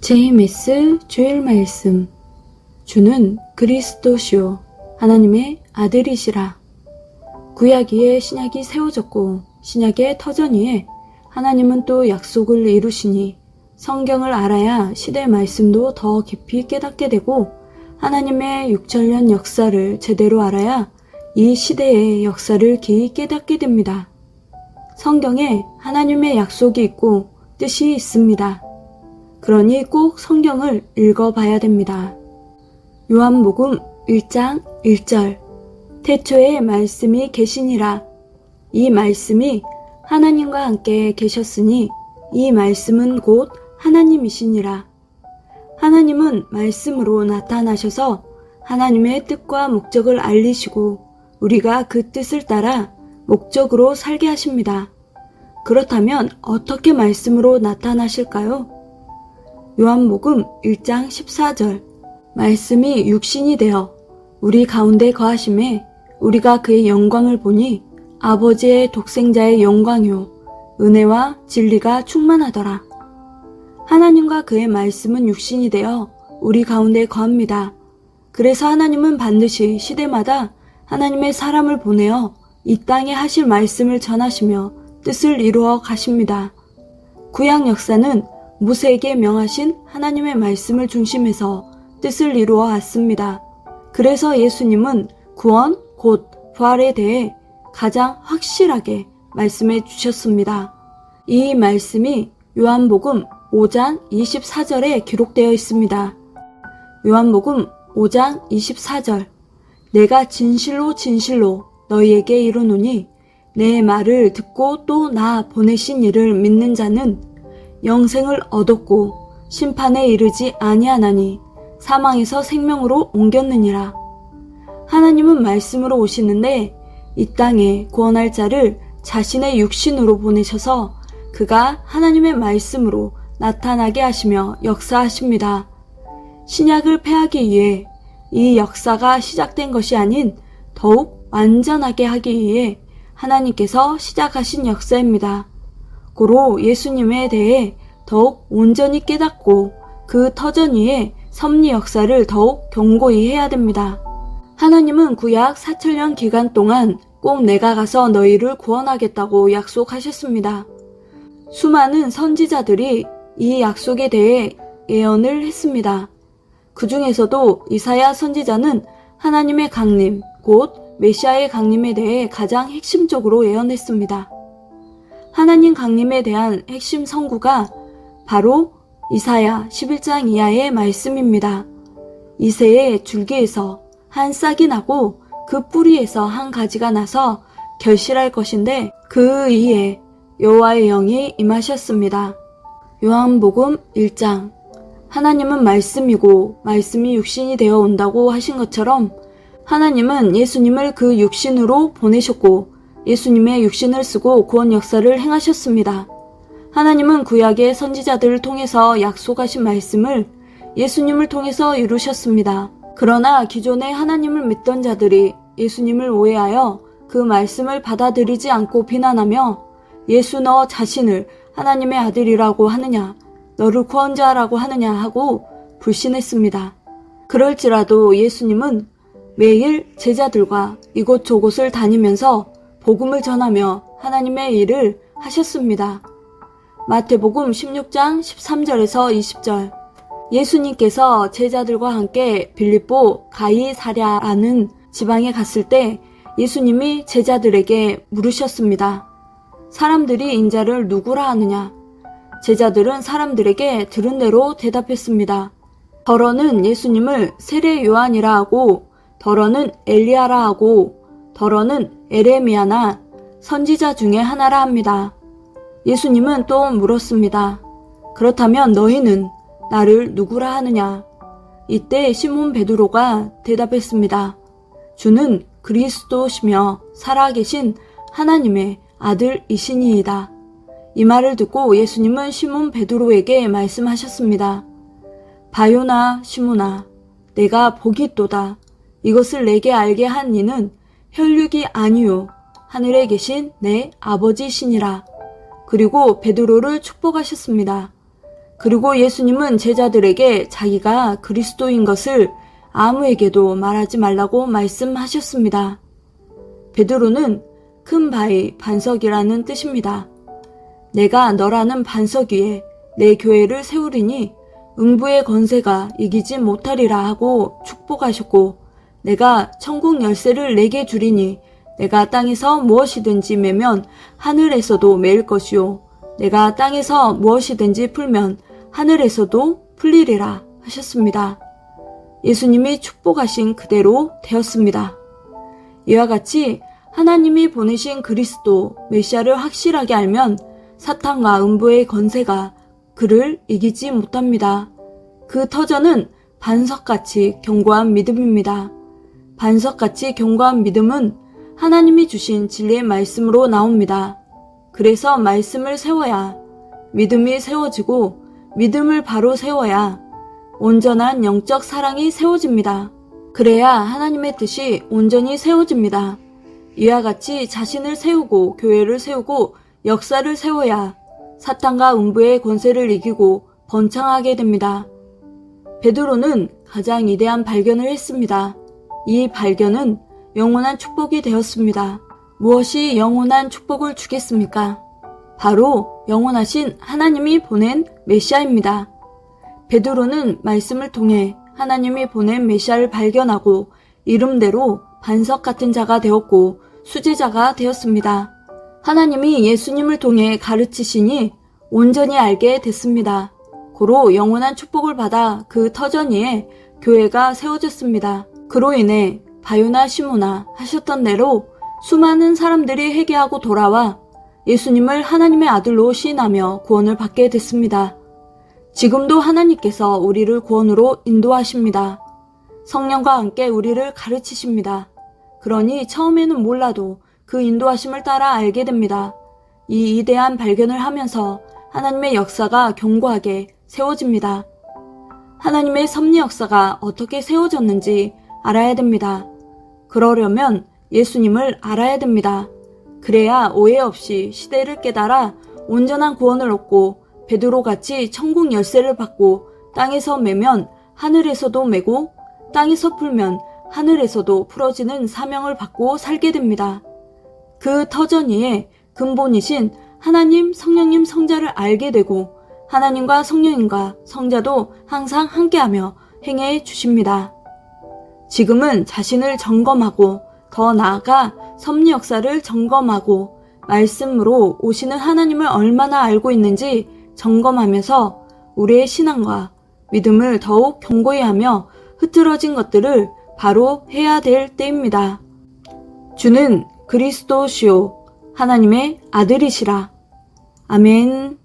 JMS 주일 말씀. 주는 그리스도시요 하나님의 아들이시라. 구약 위에 신약이 세워졌고 신약의 터전 위에 하나님은 또 약속을 이루시니 성경을 알아야 시대 말씀도 더 깊이 깨닫게 되고 하나님의 6천년 역사를 제대로 알아야 이 시대의 역사를 깊이 깨닫게 됩니다. 성경에 하나님의 약속이 있고 뜻이 있습니다. 그러니 꼭 성경을 읽어봐야 됩니다. 요한복음 1장 1절. 태초에 말씀이 계시니라. 이 말씀이 하나님과 함께 계셨으니 이 말씀은 곧 하나님이시니라. 하나님은 말씀으로 나타나셔서 하나님의 뜻과 목적을 알리시고 우리가 그 뜻을 따라 목적으로 살게 하십니다. 그렇다면 어떻게 말씀으로 나타나실까요? 요한복음 1장 14절. 말씀이 육신이 되어 우리 가운데 거하심에 우리가 그의 영광을 보니 아버지의 독생자의 영광이요 은혜와 진리가 충만하더라. 하나님과 그의 말씀은 육신이 되어 우리 가운데 거합니다. 그래서 하나님은 반드시 시대마다 하나님의 사람을 보내어 이 땅에 하실 말씀을 전하시며 뜻을 이루어 가십니다. 구약 역사는 모세에게 명하신 하나님의 말씀을 중심에서 뜻을 이루어 왔습니다. 그래서 예수님은 구원, 곧 부활에 대해 가장 확실하게 말씀해 주셨습니다. 이 말씀이 요한복음 5장 24절에 기록되어 있습니다. 요한복음 5장 24절. 내가 진실로 진실로 너희에게 이르노니 내 말을 듣고 또 나 보내신 이를 믿는 자는 영생을 얻었고 심판에 이르지 아니하나니 사망에서 생명으로 옮겼느니라. 하나님은 말씀으로 오시는데 이 땅에 구원할 자를 자신의 육신으로 보내셔서 그가 하나님의 말씀으로 나타나게 하시며 역사하십니다. 신약을 폐하기 위해 이 역사가 시작된 것이 아닌 더욱 완전하게 하기 위해 하나님께서 시작하신 역사입니다. 고로 예수님에 대해 더욱 온전히 깨닫고 그 터전 위에 섭리 역사를 더욱 견고히 해야 됩니다. 하나님은 구약 4천년 기간 동안 꼭 내가 가서 너희를 구원하겠다고 약속하셨습니다. 수많은 선지자들이 이 약속에 대해 예언을 했습니다. 그 중에서도 이사야 선지자는 하나님의 강림, 곧 메시아의 강림에 대해 가장 핵심적으로 예언했습니다. 하나님 강림에 대한 핵심 선구가 바로 이사야 11장 이하의 말씀입니다. 이새의 줄기에서 한 싹이 나고 그 뿌리에서 한 가지가 나서 결실할 것인데 그 이에 여호와의 영이 임하셨습니다. 요한복음 1장. 하나님은 말씀이고 말씀이 육신이 되어 온다고 하신 것처럼 하나님은 예수님을 그 육신으로 보내셨고 예수님의 육신을 쓰고 구원 역사를 행하셨습니다. 하나님은 구약의 선지자들을 통해서 약속하신 말씀을 예수님을 통해서 이루셨습니다. 그러나 기존에 하나님을 믿던 자들이 예수님을 오해하여 그 말씀을 받아들이지 않고 비난하며 예수 너 자신을 하나님의 아들이라고 하느냐, 너를 구원자라고 하느냐 하고 불신했습니다. 그럴지라도 예수님은 매일 제자들과 이곳저곳을 다니면서 복음을 전하며 하나님의 일을 하셨습니다. 마태복음 16장 13절에서 20절. 예수님께서 제자들과 함께 빌립보 가이사랴라는 지방에 갔을 때 예수님이 제자들에게 물으셨습니다. 사람들이 인자를 누구라 하느냐? 제자들은 사람들에게 들은 대로 대답했습니다. 더러는 예수님을 세례 요한이라 하고 더러는 엘리야라 하고 더러는 에레미야나 선지자 중에 하나라 합니다. 예수님은 또 물었습니다. 그렇다면 너희는 나를 누구라 하느냐? 이때 시몬 베드로가 대답했습니다. 주는 그리스도시며 살아계신 하나님의 아들이시니이다. 이 말을 듣고 예수님은 시몬 베드로에게 말씀하셨습니다. 바요나 시몬아, 내가 복이 있도다. 이것을 내게 알게 한 이는 혈육이 아니요 하늘에 계신 내 아버지시니라. 그리고 베드로를 축복하셨습니다. 그리고 예수님은 제자들에게 자기가 그리스도인 것을 아무에게도 말하지 말라고 말씀하셨습니다. 베드로는 큰 바위 반석이라는 뜻입니다. 내가 너라는 반석 위에 내 교회를 세우리니 음부의 권세가 이기지 못하리라 하고 축복하셨고, 내가 천국 열쇠를 내게 주리니 내가 땅에서 무엇이든지 매면 하늘에서도 매일 것이요 내가 땅에서 무엇이든지 풀면 하늘에서도 풀리리라 하셨습니다. 예수님이 축복하신 그대로 되었습니다. 이와 같이 하나님이 보내신 그리스도 메시아를 확실하게 알면 사탄과 음부의 권세가 그를 이기지 못합니다. 그 터전은 반석같이 견고한 믿음입니다. 반석같이 견고한 믿음은 하나님이 주신 진리의 말씀으로 나옵니다. 그래서 말씀을 세워야 믿음이 세워지고, 믿음을 바로 세워야 온전한 영적 사랑이 세워집니다. 그래야 하나님의 뜻이 온전히 세워집니다. 이와 같이 자신을 세우고 교회를 세우고 역사를 세워야 사탄과 음부의 권세를 이기고 번창하게 됩니다. 베드로는 가장 위대한 발견을 했습니다. 이 발견은 영원한 축복이 되었습니다. 무엇이 영원한 축복을 주겠습니까? 바로 영원하신 하나님이 보낸 메시아입니다. 베드로는 말씀을 통해 하나님이 보낸 메시아를 발견하고 이름대로 반석 같은 자가 되었고 수제자가 되었습니다. 하나님이 예수님을 통해 가르치시니 온전히 알게 됐습니다. 고로 영원한 축복을 받아 그 터전 위에 교회가 세워졌습니다. 그로 인해 바요나 시모나 하셨던 대로 수많은 사람들이 회개하고 돌아와 예수님을 하나님의 아들로 시인하며 구원을 받게 됐습니다. 지금도 하나님께서 우리를 구원으로 인도하십니다. 성령과 함께 우리를 가르치십니다. 그러니 처음에는 몰라도 그 인도하심을 따라 알게 됩니다. 이 위대한 발견을 하면서 하나님의 역사가 견고하게 세워집니다. 하나님의 섭리 역사가 어떻게 세워졌는지 알아야 됩니다. 그러려면 예수님을 알아야 됩니다. 그래야 오해 없이 시대를 깨달아 온전한 구원을 얻고 베드로같이 천국 열쇠를 받고 땅에서 매면 하늘에서도 매고 땅에서 풀면 하늘에서도 풀어지는 사명을 받고 살게 됩니다. 그 터전 위에 근본이신 하나님, 성령님, 성자를 알게 되고 하나님과 성령님과 성자도 항상 함께하며 행해 주십니다. 지금은 자신을 점검하고 더 나아가 섭리 역사를 점검하고 말씀으로 오시는 하나님을 얼마나 알고 있는지 점검하면서 우리의 신앙과 믿음을 더욱 견고히 하며 흐트러진 것들을 바로 해야 될 때입니다. 주는 그리스도시요 하나님의 아들이시라. 아멘.